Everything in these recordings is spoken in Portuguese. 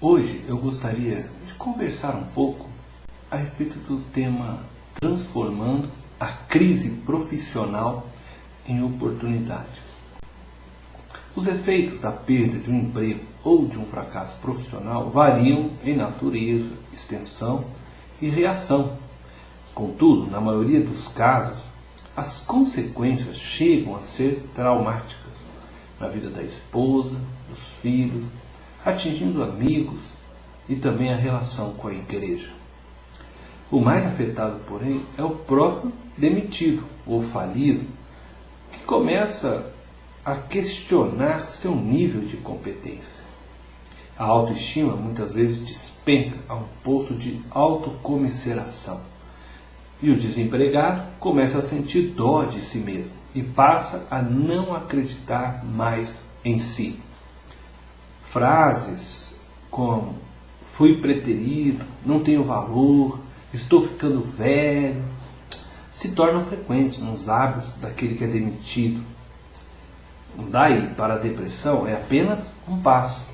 Hoje eu gostaria de conversar um pouco a respeito do tema transformando a crise profissional em oportunidade. Os efeitos da perda de um emprego ou de um fracasso profissional variam em natureza, extensão e reação. Contudo, na maioria dos casos, as consequências chegam a ser traumáticas na vida da esposa, dos filhos, atingindo amigos e também a relação com a igreja. O mais afetado, porém, é o próprio demitido ou falido, que começa a questionar seu nível de competência. A autoestima muitas vezes despenca a um poço de autocomiseração. E o desempregado começa a sentir dó de si mesmo e passa a não acreditar mais em si. Frases como fui preterido, não tenho valor, estou ficando velho, se tornam frequentes nos hábitos daquele que é demitido. Daí para a depressão é apenas um passo.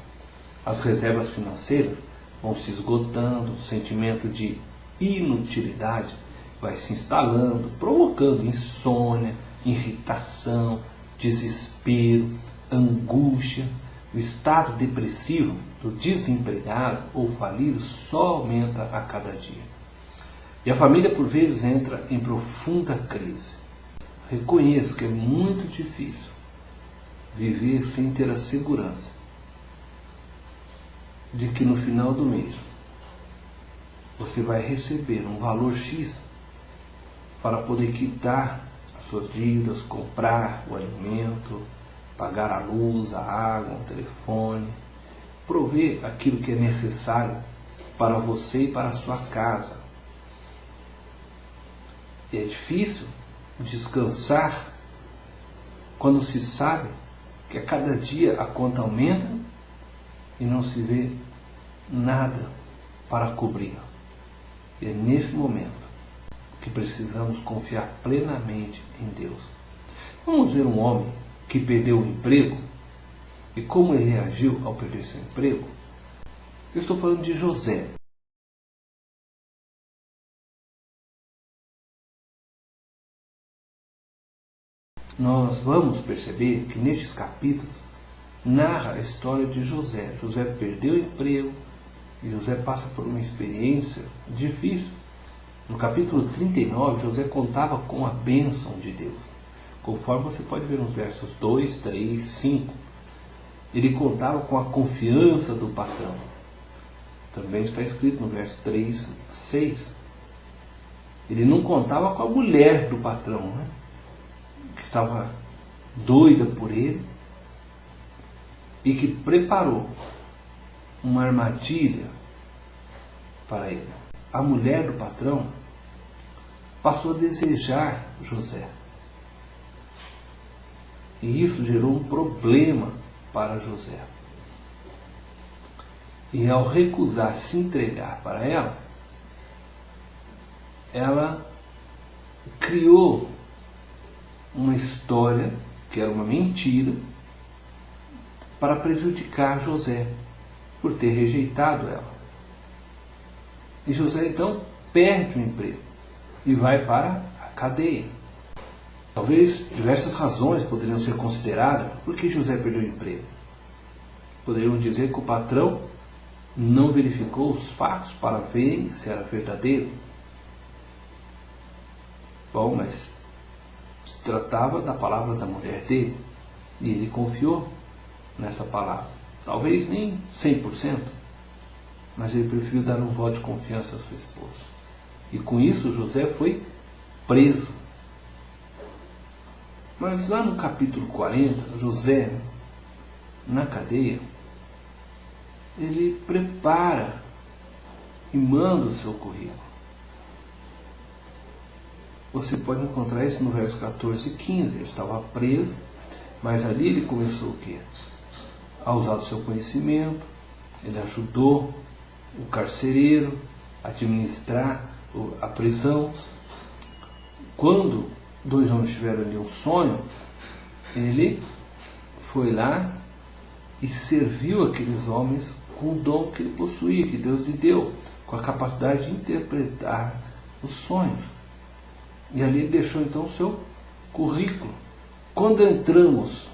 As reservas financeiras vão se esgotando, o sentimento de inutilidade vai se instalando, provocando insônia, irritação, desespero, angústia. O estado depressivo do desempregado ou falido só aumenta a cada dia. E a família, por vezes, entra em profunda crise. Reconheço que é muito difícil viver sem ter a segurança de que no final do mês você vai receber um valor X para poder quitar as suas dívidas, comprar o alimento, pagar a luz, a água, o telefone, prover aquilo que é necessário para você e para a sua casa. E é difícil descansar quando se sabe que a cada dia a conta aumenta e não se vê nada para cobrir. E é nesse momento que precisamos confiar plenamente em Deus. Vamos ver um homem que perdeu o emprego e como ele reagiu ao perder seu emprego. Eu estou falando de José. Nós vamos perceber que nestes capítulos narra a história de José. José perdeu o emprego e José passa por uma experiência difícil. No capítulo 39, José contava com a bênção de Deus. Conforme você pode ver nos versos 2, 3, 5. Ele contava com a confiança do patrão. Também está escrito no verso 3, 6. Ele não contava com a mulher do patrão, que estava doida por ele e que preparou uma armadilha para ele. A mulher do patrão passou a desejar José. E isso gerou um problema para José. E ao recusar se entregar para ela, ela criou uma história que era uma mentira para prejudicar José por ter rejeitado ela. E José então perde o emprego e vai para a cadeia. Talvez diversas razões poderiam ser consideradas por que José perdeu o emprego. Poderiam dizer que o patrão não verificou os fatos para ver se era verdadeiro. Bom, mas se tratava da palavra da mulher dele e ele confiou nessa palavra. Talvez nem 100%, mas ele preferiu dar um voto de confiança à sua esposa. E com isso José foi preso. Mas lá no capítulo 40, José, na cadeia, ele prepara e manda o seu currículo. Você pode encontrar isso no verso 14 e 15. Ele estava preso, mas ali ele começou o quê? A usar o seu conhecimento. Ele ajudou o carcereiro a administrar a prisão. Quando dois homens tiveram ali um sonho, ele foi lá e serviu aqueles homens com o dom que ele possuía, que Deus lhe deu, com a capacidade de interpretar os sonhos. E ali ele deixou então o seu currículo. Quando entramos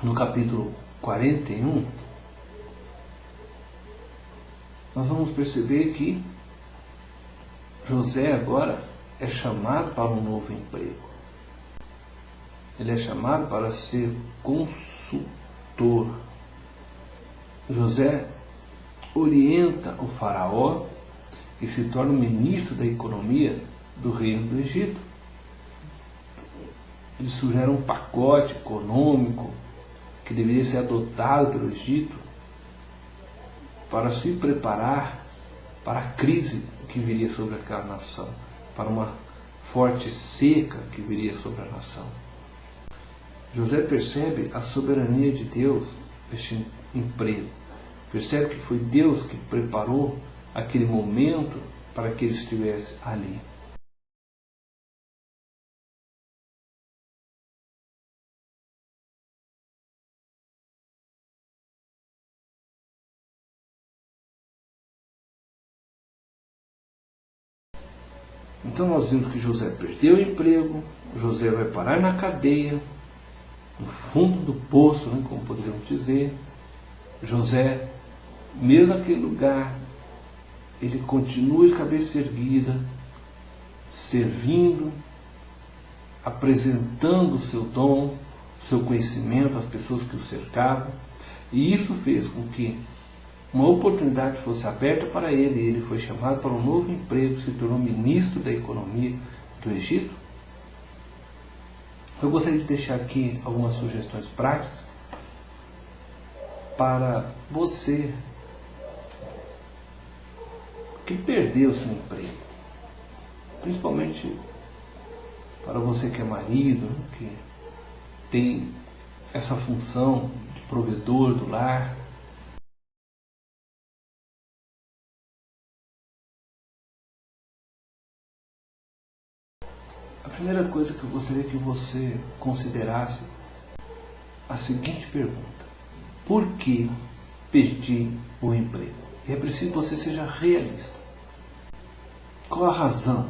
no capítulo 41, nós vamos perceber que José agora é chamado para um novo emprego. Ele é chamado para ser consultor. José orienta o faraó e se torna o ministro da economia do reino do Egito. Ele sugere um pacote econômico que deveria ser adotado pelo Egito para se preparar para a crise que viria sobre aquela nação, para uma forte seca que viria sobre a nação. José percebe a soberania de Deus neste emprego. Percebe que foi Deus que preparou aquele momento para que ele estivesse ali. Então nós vimos que José perdeu o emprego, José vai parar na cadeia, no fundo do poço, como poderíamos dizer. José, mesmo naquele lugar, ele continua de cabeça erguida, servindo, apresentando o seu dom, o seu conhecimento às pessoas que o cercavam. E isso fez com que uma oportunidade fosse aberta para ele, e ele foi chamado para um novo emprego, se tornou ministro da economia do Egito. Eu gostaria de deixar aqui algumas sugestões práticas para você que perdeu seu emprego, principalmente para você que é marido, que tem essa função de provedor do lar. A primeira coisa que eu gostaria que você considerasse a seguinte pergunta: por que perdi o emprego? E é preciso que você seja realista. Qual a razão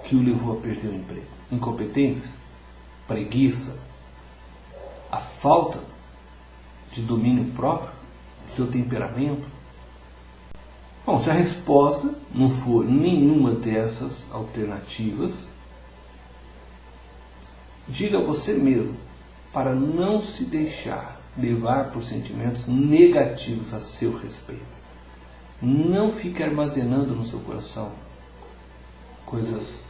que o levou a perder o emprego? Incompetência? Preguiça? A falta de domínio próprio? Do seu temperamento? Bom, se a resposta não for nenhuma dessas alternativas, diga a você mesmo para não se deixar levar por sentimentos negativos a seu respeito. Não fique armazenando no seu coração coisas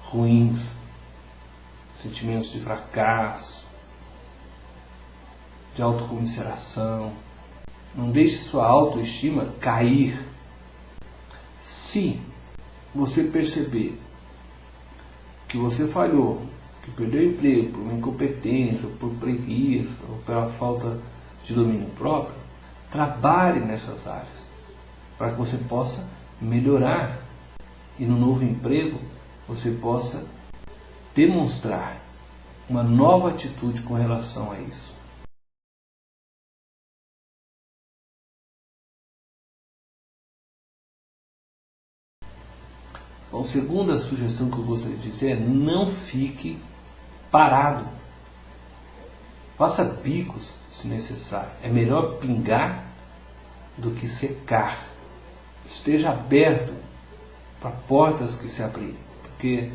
ruins, sentimentos de fracasso, de autocomiseração. Não deixe sua autoestima cair. Se você perceber que você falhou, que perdeu o emprego por uma incompetência, por preguiça, ou pela falta de domínio próprio, trabalhe nessas áreas, para que você possa melhorar e no novo emprego você possa demonstrar uma nova atitude com relação a isso. Bom, segunda sugestão que eu gostaria de dizer é: não fique parado. Faça bicos se necessário. É melhor pingar do que secar. Esteja aberto para portas que se abrirem, porque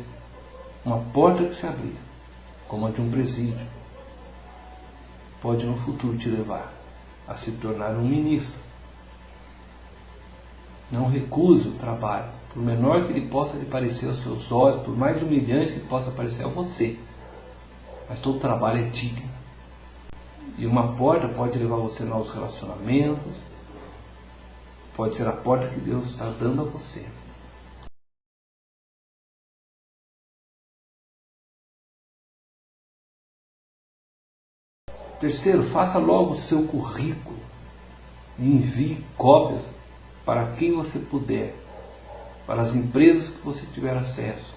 uma porta que se abrir, como a de um presídio, pode no futuro te levar a se tornar um ministro. Não recuse o trabalho, por menor que ele possa lhe parecer aos seus olhos, por mais humilhante que ele possa parecer a você. Mas todo trabalho é digno. E uma porta pode levar você a novos relacionamentos, pode ser a porta que Deus está dando a você. Terceiro, faça logo o seu currículo e envie cópias para quem você puder, para as empresas que você tiver acesso.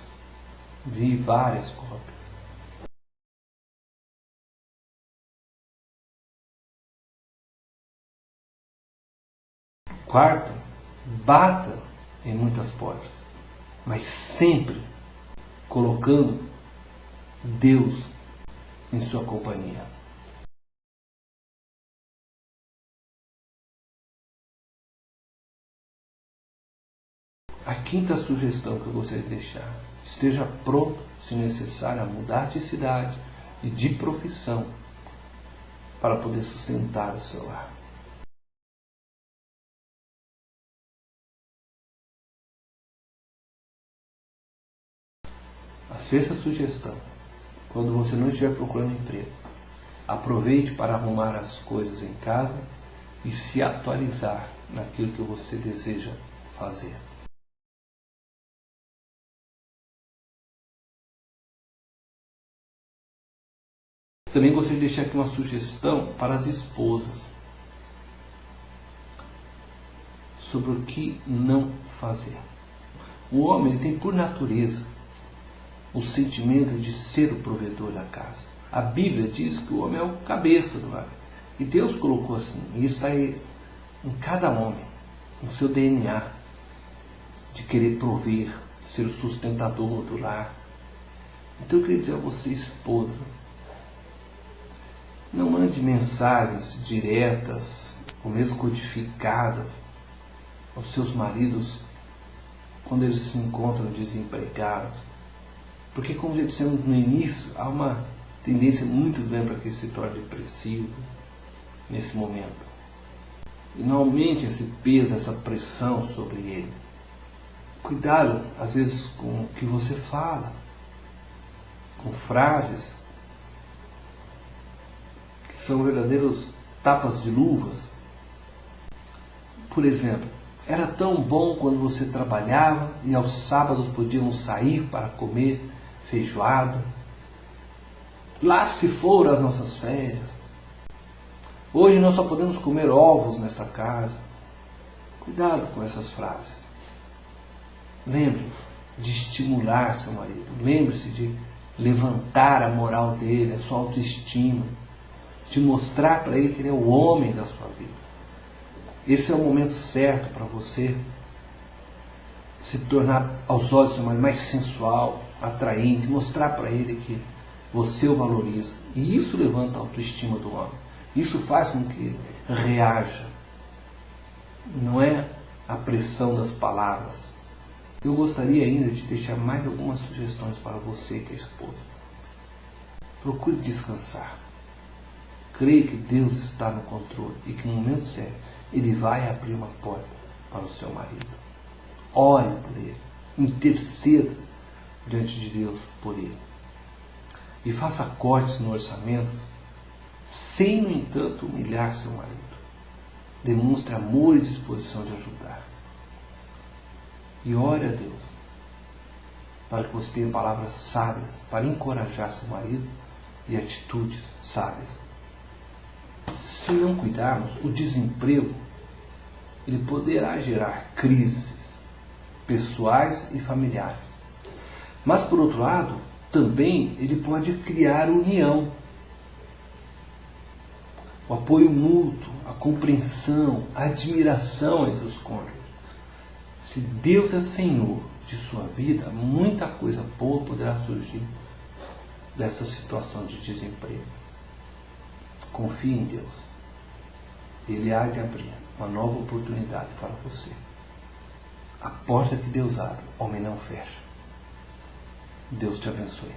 Envie várias cópias. Quarto, bata em muitas portas, mas sempre colocando Deus em sua companhia. A quinta sugestão que eu gostaria de deixar: esteja pronto, se necessário, a mudar de cidade e de profissão para poder sustentar o seu lar. A sexta sugestão: quando você não estiver procurando emprego, aproveite para arrumar as coisas em casa e se atualizar naquilo que você deseja fazer. Também gostaria de deixar aqui uma sugestão para as esposas sobre o que não fazer. O homem ele tem por natureza o sentimento de ser o provedor da casa. A Bíblia diz que o homem é o cabeça do lar. E Deus colocou assim, e isso está aí em cada homem, no seu DNA, de querer prover, ser o sustentador do lar. Então eu queria dizer a você, esposa, não mande mensagens diretas ou mesmo codificadas aos seus maridos quando eles se encontram desempregados. Porque, como já dissemos no início, há uma tendência muito grande para que ele se torne depressivo nesse momento. E não aumente esse peso, essa pressão sobre ele. Cuidado, às vezes, com o que você fala, com frases que são verdadeiros tapas de luvas. Por exemplo, era tão bom quando você trabalhava e aos sábados podíamos sair para comer feijoada. Lá se foram as nossas férias. Hoje nós só podemos comer ovos nesta casa. Cuidado com essas frases. Lembre de estimular seu marido. Lembre-se de levantar a moral dele, a sua autoestima. De mostrar para ele que ele é o homem da sua vida. Esse é o momento certo para você se tornar aos olhos do seu marido mais sensual, atraente, mostrar para ele que você o valoriza. E isso levanta a autoestima do homem. Isso faz com que ele reaja. Não é a pressão das palavras. Eu gostaria ainda de deixar mais algumas sugestões para você que é esposa. Procure descansar. Creia que Deus está no controle e que no momento certo Ele vai abrir uma porta para o seu marido. Ore por ele, interceda diante de Deus por ele. E faça cortes no orçamento, sem, no entanto, humilhar seu marido. Demonstre amor e disposição de ajudar. E ore a Deus para que você tenha palavras sábias para encorajar seu marido e atitudes sábias. Se não cuidarmos, o desemprego ele poderá gerar crises pessoais e familiares. Mas, por outro lado, também ele pode criar união. O apoio mútuo, a compreensão, a admiração entre os cônjuges. Se Deus é Senhor de sua vida, muita coisa boa poderá surgir dessa situação de desemprego. Confie em Deus. Ele há de abrir uma nova oportunidade para você. A porta que Deus abre, homem não fecha. Deus te abençoe.